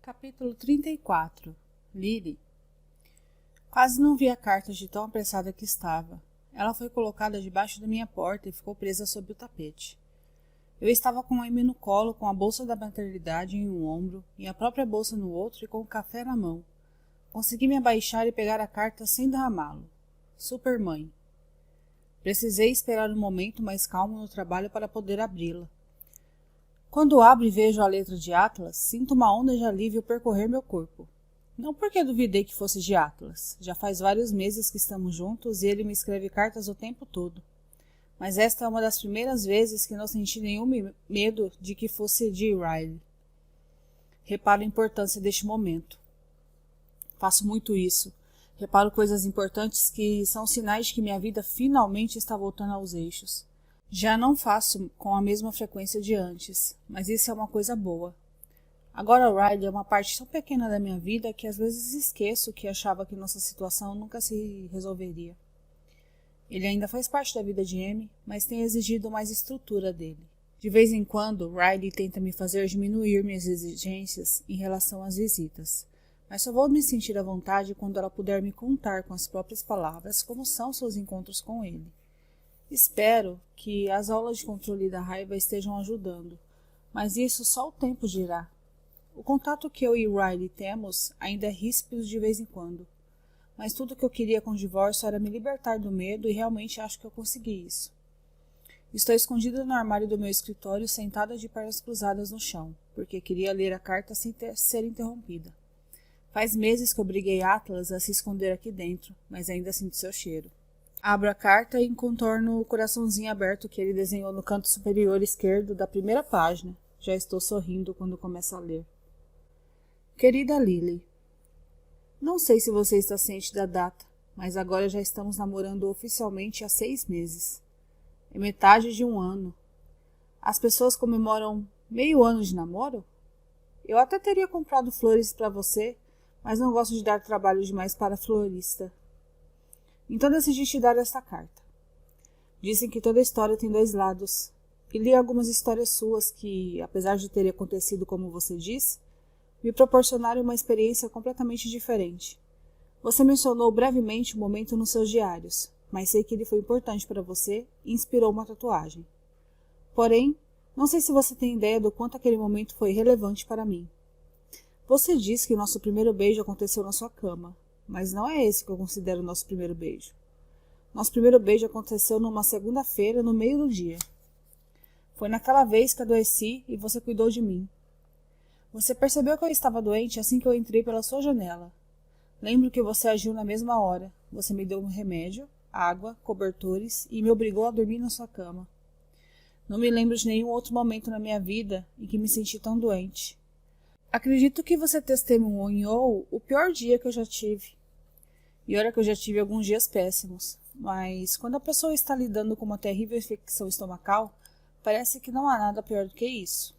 Capítulo 34. Lily. Quase não vi a carta de tão apressada que estava. Ela foi colocada debaixo da minha porta e ficou presa sob o tapete. Eu estava com a Amy no colo, com a bolsa da maternidade em um ombro, e a própria bolsa no outro e com o café na mão. Consegui me abaixar e pegar a carta sem derramá-lo. Supermãe. Precisei esperar um momento mais calmo no trabalho para poder abri-la. Quando abro e vejo a letra de Atlas, sinto uma onda de alívio percorrer meu corpo. Não porque duvidei que fosse de Atlas. Já faz vários meses que estamos juntos e ele me escreve cartas o tempo todo. Mas esta é uma das primeiras vezes que não senti nenhum medo de que fosse de Riley. Reparo a importância deste momento. Faço muito isso. Reparo coisas importantes que são sinais de que minha vida finalmente está voltando aos eixos. Já não faço com a mesma frequência de antes, mas isso é uma coisa boa. Agora Riley é uma parte tão pequena da minha vida que às vezes esqueço que achava que nossa situação nunca se resolveria. Ele ainda faz parte da vida de Amy, mas tem exigido mais estrutura dele. De vez em quando, Riley tenta me fazer diminuir minhas exigências em relação às visitas, mas só vou me sentir à vontade quando ela puder me contar com as próprias palavras como são seus encontros com ele. Espero que as aulas de controle da raiva estejam ajudando, mas isso só o tempo dirá. O contato que eu e Riley temos ainda é ríspido de vez em quando, mas tudo que eu queria com o divórcio era me libertar do medo e realmente acho que eu consegui isso. Estou escondida no armário do meu escritório, sentada de pernas cruzadas no chão, porque queria ler a carta sem ser interrompida. Faz meses que obriguei Atlas a se esconder aqui dentro, mas ainda sinto seu cheiro. Abro a carta e contorno o coraçãozinho aberto que ele desenhou no canto superior esquerdo da primeira página. Já estou sorrindo quando começo a ler. Querida Lily, não sei se você está ciente da data, mas agora já estamos namorando oficialmente há 6 meses. É metade de um ano. As pessoas comemoram meio ano de namoro? Eu até teria comprado flores para você, mas não gosto de dar trabalho demais para florista. Então decidi te dar esta carta. Dizem que toda história tem 2 lados. E li algumas histórias suas que, apesar de terem acontecido como você diz, me proporcionaram uma experiência completamente diferente. Você mencionou brevemente o momento nos seus diários, mas sei que ele foi importante para você e inspirou uma tatuagem. Porém, não sei se você tem ideia do quanto aquele momento foi relevante para mim. Você diz que nosso primeiro beijo aconteceu na sua cama, mas não é esse que eu considero nosso primeiro beijo. Nosso primeiro beijo aconteceu numa segunda-feira, no meio do dia. Foi naquela vez que adoeci e você cuidou de mim. Você percebeu que eu estava doente assim que eu entrei pela sua janela. Lembro que você agiu na mesma hora. Você me deu um remédio, água, cobertores e me obrigou a dormir na sua cama. Não me lembro de nenhum outro momento na minha vida em que me senti tão doente. Acredito que você testemunhou o pior dia que eu já tive. E olha que eu já tive alguns dias péssimos, mas quando a pessoa está lidando com uma terrível infecção estomacal, parece que não há nada pior do que isso.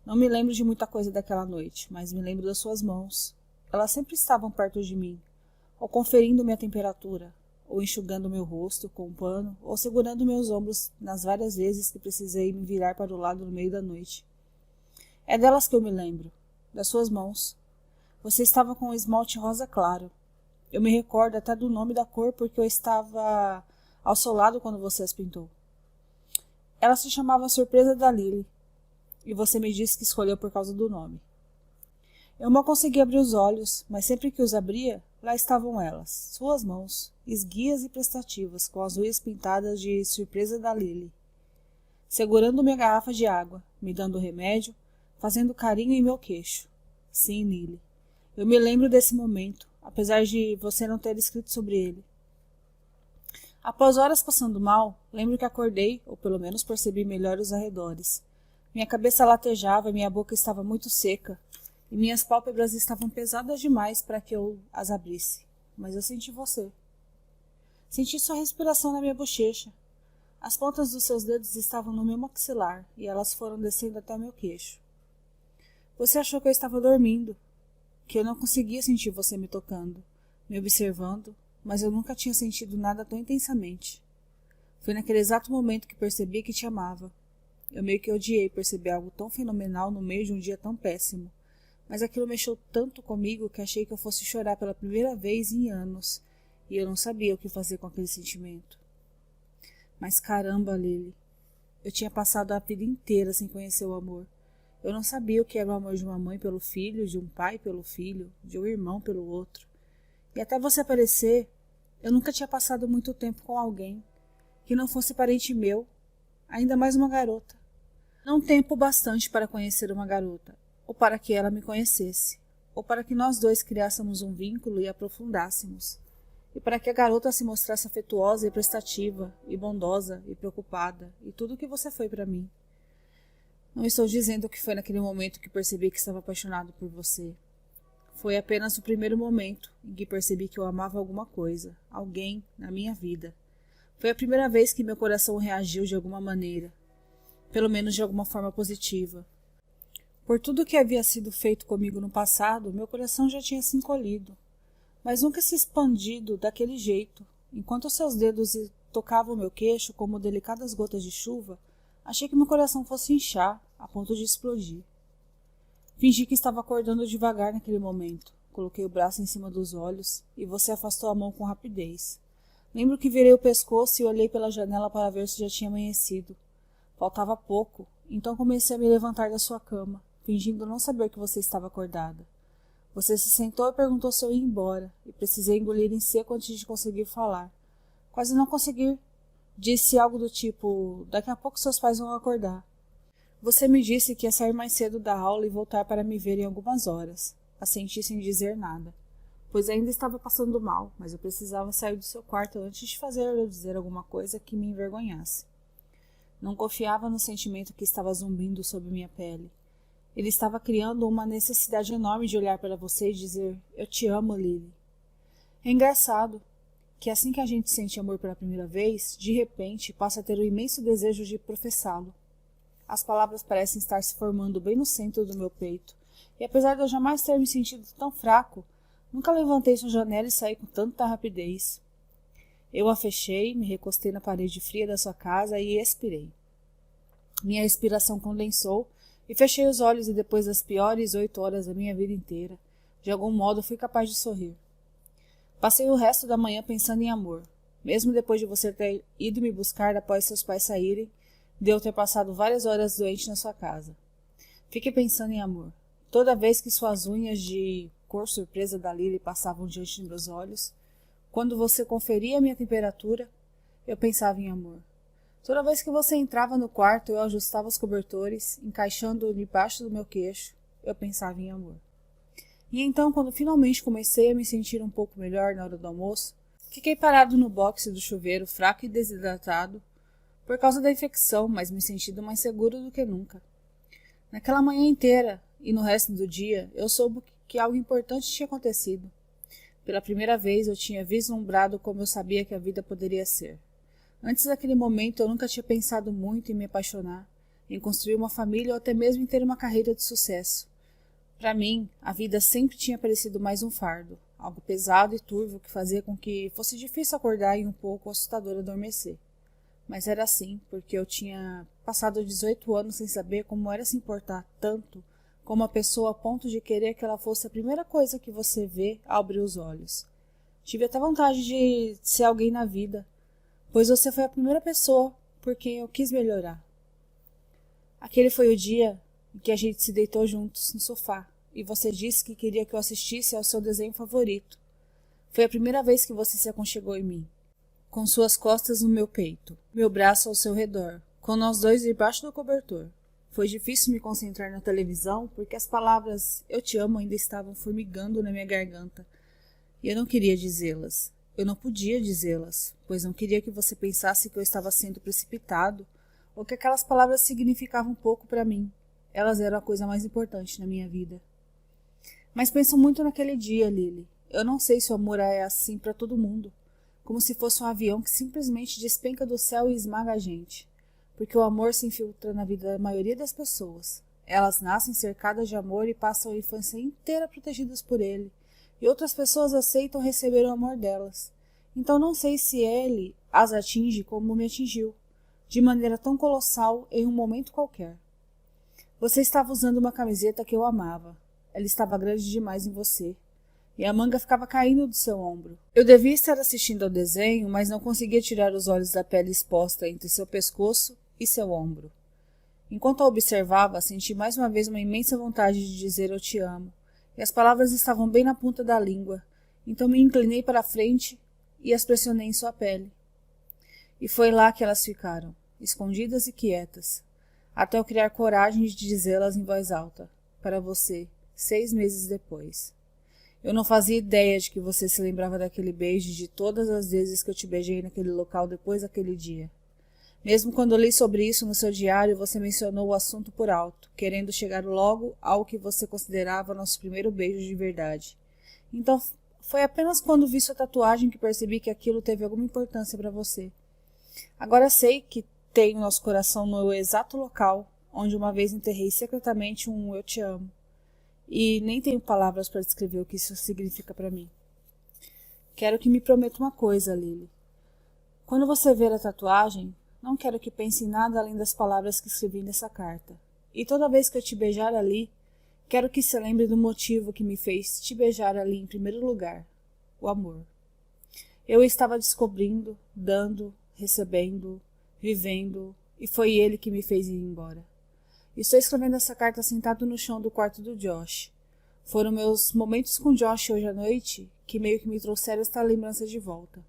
Não me lembro de muita coisa daquela noite, mas me lembro das suas mãos. Elas sempre estavam perto de mim, ou conferindo minha temperatura, ou enxugando meu rosto com um pano, ou segurando meus ombros nas várias vezes que precisei me virar para o lado no meio da noite. É delas que eu me lembro, das suas mãos. Você estava com um esmalte rosa claro. Eu me recordo até do nome da cor porque eu estava ao seu lado quando você as pintou. Ela se chamava Surpresa da Lily, e você me disse que escolheu por causa do nome. Eu mal conseguia abrir os olhos, mas sempre que os abria, lá estavam elas, suas mãos, esguias e prestativas, com as unhas pintadas de Surpresa da Lily, segurando minha garrafa de água, me dando remédio, fazendo carinho em meu queixo. Sim, Lily, eu me lembro desse momento, apesar de você não ter escrito sobre ele. Após horas passando mal, lembro que acordei, ou pelo menos percebi melhor os arredores. Minha cabeça latejava e minha boca estava muito seca, e minhas pálpebras estavam pesadas demais para que eu as abrisse. Mas eu senti você. Senti sua respiração na minha bochecha. As pontas dos seus dedos estavam no meu maxilar, e elas foram descendo até o meu queixo. Você achou que eu estava dormindo, que eu não conseguia sentir você me tocando, me observando, mas eu nunca tinha sentido nada tão intensamente. Foi naquele exato momento que percebi que te amava. Eu meio que odiei perceber algo tão fenomenal no meio de um dia tão péssimo, mas aquilo mexeu tanto comigo que achei que eu fosse chorar pela primeira vez em anos, e eu não sabia o que fazer com aquele sentimento. Mas caramba, Lily, eu tinha passado a vida inteira sem conhecer o amor. Eu não sabia o que era o amor de uma mãe pelo filho, de um pai pelo filho, de um irmão pelo outro. E até você aparecer, eu nunca tinha passado muito tempo com alguém que não fosse parente meu, ainda mais uma garota. Não tempo bastante para conhecer uma garota, ou para que ela me conhecesse, ou para que nós dois criássemos um vínculo e aprofundássemos, e para que a garota se mostrasse afetuosa e prestativa, e bondosa, e preocupada, e tudo o que você foi para mim. Não estou dizendo que foi naquele momento que percebi que estava apaixonado por você. Foi apenas o primeiro momento em que percebi que eu amava alguma coisa, alguém na minha vida. Foi a primeira vez que meu coração reagiu de alguma maneira, pelo menos de alguma forma positiva. Por tudo que havia sido feito comigo no passado, meu coração já tinha se encolhido, mas nunca se expandido daquele jeito. Enquanto seus dedos tocavam meu queixo como delicadas gotas de chuva, achei que meu coração fosse inchar, a ponto de explodir. Fingi que estava acordando devagar naquele momento. Coloquei o braço em cima dos olhos e você afastou a mão com rapidez. Lembro que virei o pescoço e olhei pela janela para ver se já tinha amanhecido. Faltava pouco, então comecei a me levantar da sua cama, fingindo não saber que você estava acordada. Você se sentou e perguntou se eu ia embora, e precisei engolir em seco antes de conseguir falar. Quase não consegui. Disse algo do tipo, daqui a pouco seus pais vão acordar. Você me disse que ia sair mais cedo da aula e voltar para me ver em algumas horas. Assenti sem dizer nada, pois ainda estava passando mal, mas eu precisava sair do seu quarto antes de fazer eu dizer alguma coisa que me envergonhasse. Não confiava no sentimento que estava zumbindo sob minha pele. Ele estava criando uma necessidade enorme de olhar para você e dizer, eu te amo, Lily. É engraçado que assim que a gente sente amor pela primeira vez, de repente passa a ter o imenso desejo de professá-lo. As palavras parecem estar se formando bem no centro do meu peito, e apesar de eu jamais ter me sentido tão fraco, nunca levantei sua janela e saí com tanta rapidez. Eu a fechei, me recostei na parede fria da sua casa e expirei. Minha respiração condensou e fechei os olhos e depois das piores 8 horas da minha vida inteira, de algum modo fui capaz de sorrir. Passei o resto da manhã pensando em amor. Mesmo depois de você ter ido me buscar após seus pais saírem, de eu ter passado várias horas doente na sua casa. Fiquei pensando em amor. Toda vez que suas unhas de cor surpresa da Lily passavam diante de meus olhos, quando você conferia minha temperatura, eu pensava em amor. Toda vez que você entrava no quarto, eu ajustava os cobertores, encaixando-o debaixo do meu queixo, eu pensava em amor. E então, quando finalmente comecei a me sentir um pouco melhor na hora do almoço, fiquei parado no boxe do chuveiro, fraco e desidratado, por causa da infecção, mas me sentindo mais seguro do que nunca. Naquela manhã inteira e no resto do dia, eu soube que algo importante tinha acontecido. Pela primeira vez eu tinha vislumbrado como eu sabia que a vida poderia ser. Antes daquele momento eu nunca tinha pensado muito em me apaixonar, em construir uma família ou até mesmo em ter uma carreira de sucesso. Para mim, a vida sempre tinha parecido mais um fardo, algo pesado e turvo que fazia com que fosse difícil acordar e um pouco assustador adormecer. Mas era assim, porque eu tinha passado 18 anos sem saber como era se importar tanto com uma pessoa a ponto de querer que ela fosse a primeira coisa que você vê ao abrir os olhos. Tive até vontade de ser alguém na vida, pois você foi a primeira pessoa por quem eu quis melhorar. Aquele foi o dia em que a gente se deitou juntos no sofá, e você disse que queria que eu assistisse ao seu desenho favorito. Foi a primeira vez que você se aconchegou em mim, com suas costas no meu peito, meu braço ao seu redor, com nós dois debaixo do cobertor. Foi difícil me concentrar na televisão, porque as palavras "eu te amo" ainda estavam formigando na minha garganta, e eu não queria dizê-las. Eu não podia dizê-las, pois não queria que você pensasse que eu estava sendo precipitado, ou que aquelas palavras significavam pouco para mim. Elas eram a coisa mais importante na minha vida. Mas penso muito naquele dia, Lily. Eu não sei se o amor é assim para todo mundo, como se fosse um avião que simplesmente despenca do céu e esmaga a gente. Porque o amor se infiltra na vida da maioria das pessoas. Elas nascem cercadas de amor e passam a infância inteira protegidas por ele, e outras pessoas aceitam receber o amor delas. Então não sei se ele as atinge como me atingiu, de maneira tão colossal em um momento qualquer. Você estava usando uma camiseta que eu amava. Ela estava grande demais em você. E a manga ficava caindo do seu ombro. Eu devia estar assistindo ao desenho, mas não conseguia tirar os olhos da pele exposta entre seu pescoço e seu ombro. Enquanto a observava, senti mais uma vez uma imensa vontade de dizer eu te amo, e as palavras estavam bem na ponta da língua, então me inclinei para a frente e as pressionei em sua pele. E foi lá que elas ficaram, escondidas e quietas, até eu criar coragem de dizê-las em voz alta, para você, 6 meses depois. Eu não fazia ideia de que você se lembrava daquele beijo e de todas as vezes que eu te beijei naquele local depois daquele dia. Mesmo quando li sobre isso no seu diário, você mencionou o assunto por alto, querendo chegar logo ao que você considerava nosso primeiro beijo de verdade. Então, foi apenas quando vi sua tatuagem que percebi que aquilo teve alguma importância para você. Agora sei que tenho nosso coração no exato local onde uma vez enterrei secretamente um eu te amo. E nem tenho palavras para descrever o que isso significa para mim. Quero que me prometa uma coisa, Lily. Quando você ver a tatuagem, não quero que pense em nada além das palavras que escrevi nessa carta. E toda vez que eu te beijar ali, quero que se lembre do motivo que me fez te beijar ali em primeiro lugar, o amor. Eu estava descobrindo, dando, recebendo, vivendo, e foi ele que me fez ir embora. Estou escrevendo essa carta sentado no chão do quarto do Josh. Foram meus momentos com Josh hoje à noite que meio que me trouxeram esta lembrança de volta.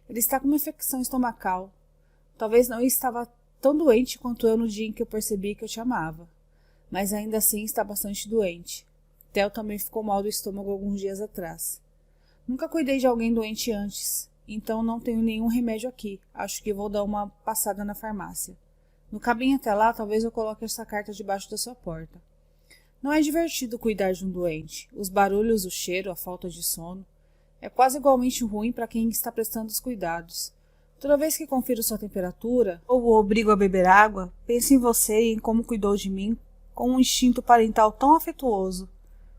Ele está com uma infecção estomacal. Talvez não estava tão doente quanto eu no dia em que eu percebi que eu te amava. Mas ainda assim está bastante doente. Theo também ficou mal do estômago alguns dias atrás. Nunca cuidei de alguém doente antes, então não tenho nenhum remédio aqui. Acho que vou dar uma passada na farmácia. No caminho até lá, talvez eu coloque essa carta debaixo da sua porta. Não é divertido cuidar de um doente. Os barulhos, o cheiro, a falta de sono. É quase igualmente ruim para quem está prestando os cuidados. Toda vez que confiro sua temperatura, ou o obrigo a beber água, penso em você e em como cuidou de mim com um instinto parental tão afetuoso.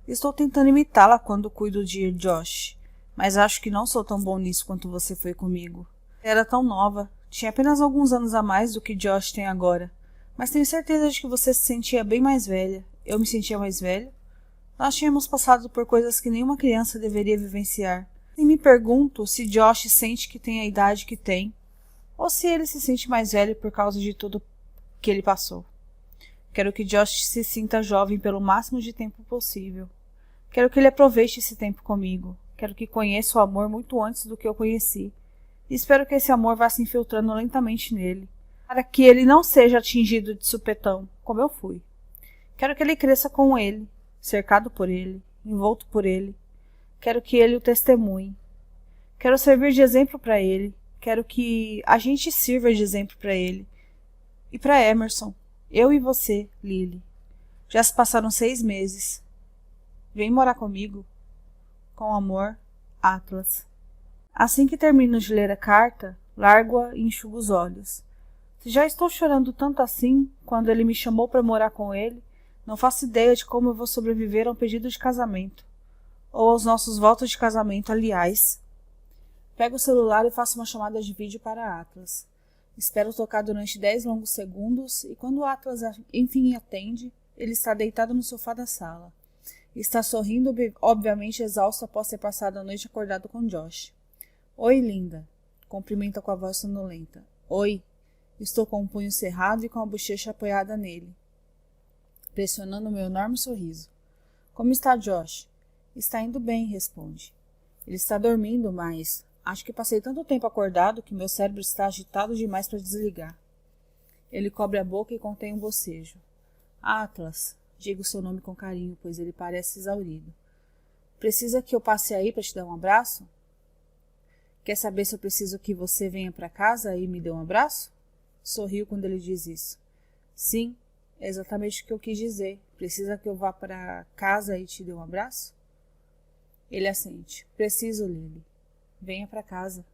Estou tentando imitá-la quando cuido de Josh, mas acho que não sou tão bom nisso quanto você foi comigo. Era tão nova. Tinha apenas alguns anos a mais do que Josh tem agora, mas tenho certeza de que você se sentia bem mais velha. Eu me sentia mais velha? Nós tínhamos passado por coisas que nenhuma criança deveria vivenciar. E me pergunto se Josh sente que tem a idade que tem, ou se ele se sente mais velho por causa de tudo que ele passou. Quero que Josh se sinta jovem pelo máximo de tempo possível. Quero que ele aproveite esse tempo comigo. Quero que conheça o amor muito antes do que eu conheci. E espero que esse amor vá se infiltrando lentamente nele, para que ele não seja atingido de supetão, como eu fui. Quero que ele cresça com ele, cercado por ele, envolto por ele. Quero que ele o testemunhe. Quero servir de exemplo para ele. Quero que a gente sirva de exemplo para ele. E para Emerson. Eu e você, Lily. Já se passaram 6 meses. Vem morar comigo. Com amor, Atlas. Assim que termino de ler a carta, largo-a e enxugo os olhos. Se já estou chorando tanto assim, quando ele me chamou para morar com ele, não faço ideia de como eu vou sobreviver a um pedido de casamento. Ou aos nossos votos de casamento, aliás. Pego o celular e faço uma chamada de vídeo para Atlas. Espero tocar durante 10 longos segundos e quando o Atlas enfim atende, ele está deitado no sofá da sala. Está sorrindo, obviamente exausto após ter passado a noite acordado com Josh. Oi, linda. Cumprimenta com a voz sonolenta. Oi. Estou com o punho cerrado e com a bochecha apoiada nele, pressionando o meu enorme sorriso. Como está Josh? Está indo bem, responde. Ele está dormindo, mas acho que passei tanto tempo acordado que meu cérebro está agitado demais para desligar. Ele cobre a boca e contém um bocejo. Atlas, digo seu nome com carinho, pois ele parece exaurido. Precisa que eu passe aí para te dar um abraço? Quer saber se eu preciso que você venha para casa e me dê um abraço? Sorriu quando ele diz isso. Sim, é exatamente o que eu quis dizer. Precisa que eu vá para casa e te dê um abraço? Ele assente. Preciso, Lily. Venha para casa.